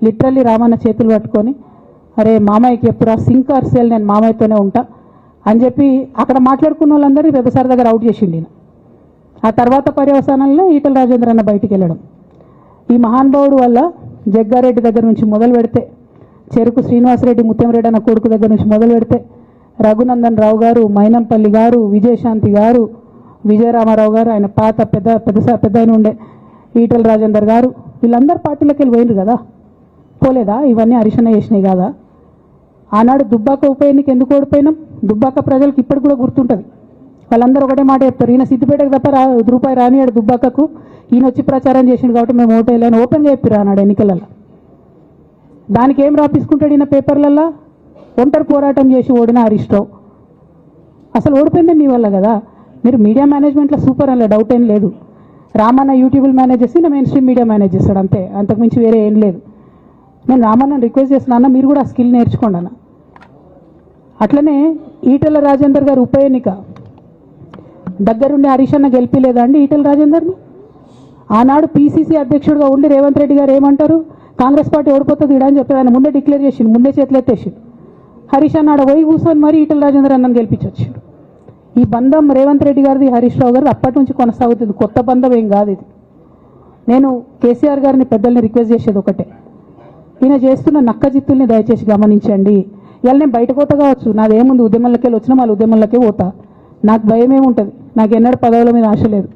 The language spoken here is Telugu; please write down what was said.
లిటరల్లీ రామన్న చేతులు పట్టుకొని అరే మామయ్యకి ఎప్పుడా సింక్ ఆర్ సేల్ నేను మామయ్యతోనే ఉంటా అని చెప్పి అక్కడ మాట్లాడుకున్న వాళ్ళందరినీ వెబసార్ దగ్గర అవుట్ చేసిండి. ఆ తర్వాత పర్యవసానంలో ఈటల రాజేందర్ అన్న బయటికి వెళ్ళడం. ఈ మహానుభావుడు వల్ల జగ్గారెడ్డి దగ్గర నుంచి మొదలు పెడితే, చెరుకు శ్రీనివాసరెడ్డి ముత్యంరెడ్డి అన్న కొడుకు దగ్గర నుంచి మొదలు పెడితే, రఘునందన్ రావు గారు, మైనంపల్లి గారు, విజయశాంతి గారు, విజయరామారావు గారు, ఆయన పాత పెద్ద ఆయన ఉండే ఈటల రాజేందర్ గారు, వీళ్ళందరూ పార్టీలోకి వెళ్ళి పోయిండ్రు కదా. పోలేదా? ఇవన్నీ హరిశన్న చేసినాయి కదా. ఆనాడు దుబ్బాక ఉప ఎన్నిక ఎందుకు ఓడిపోయినాం? దుబ్బాక ప్రజలకు ఇప్పటికి కూడా గుర్తుంటుంది. వాళ్ళందరూ ఒకటే మాట చెప్తారు, ఈయన సిద్దిపేటకు తప్ప రూపాయి రానియాడు దుబ్బాకకు, ఈయన వచ్చి ప్రచారం చేసిండు కాబట్టి మేము ఓటేయాలని ఓపెన్గా చెప్పారు ఆనాడు ఎన్నికలలో. దానికి ఏం రాపించుకుంటాడు ఈయన పేపర్లల్లో? ఒంటరి పోరాటం చేసి ఓడిన హరీష్ రావు. అసలు ఓడిపోయిందే మీ వల్ల కదా. మీరు మీడియా మేనేజ్మెంట్లో సూపర్ అలా డౌట్ ఏం లేదు. రామన్న యూట్యూబ్లు మేనేజ్ చేసి నా మెయిన్ స్ట్రీమ్ మీడియా మేనేజ్ చేస్తాడు అంతే, అంతకుమించి వేరే ఏం లేదు. నేను రామన్నని రిక్వెస్ట్ చేస్తున్నా, అన్న మీరు కూడా ఆ స్కిల్ నేర్చుకోండి అన్న. అట్లనే ఈటల రాజేందర్ గారు ఉప ఎన్నిక దగ్గరుండి హరీష్ అన్న గెలిపిలేదా అండి ఈటల రాజేందర్ని? ఆనాడు పీసీసీ అధ్యక్షుడిగా ఉండి రేవంత్ రెడ్డి గారు ఏమంటారు, కాంగ్రెస్ పార్టీ ఓడిపోతుంది ఇడా అని చెప్పారు. ఆయన ముందే డిక్లేర్ చేసిండు, ముందే చేతులు ఎత్తేసిండు. హరీష్ అన్న ఆడ పోయి కూర్చొని మరి ఈటల రాజేందర్ అన్నని గెలిపించొచ్చాడు. ఈ బంధం రేవంత్ రెడ్డి గారిది హరీష్ రావు గారు అప్పటి నుంచి కొనసాగుతుంది, కొత్త బంధం ఏం కాదు ఇది. నేను కేసీఆర్ గారిని పెద్దల్ని రిక్వెస్ట్ చేసేది ఒకటే, ఈయన చేస్తున్న నక్కజిత్తుల్ని దయచేసి గమనించండి. ఇవాళ నేను బయట పోతా కావచ్చు, నాదేముంది ఉద్యమంలోకి వెళ్ళి వచ్చినా వాళ్ళ ఉద్యమంలోకే పోతా, నాకు భయం ఏముంటుంది, నాకు ఎన్నడూ పదవుల మీద ఆశ లేదు.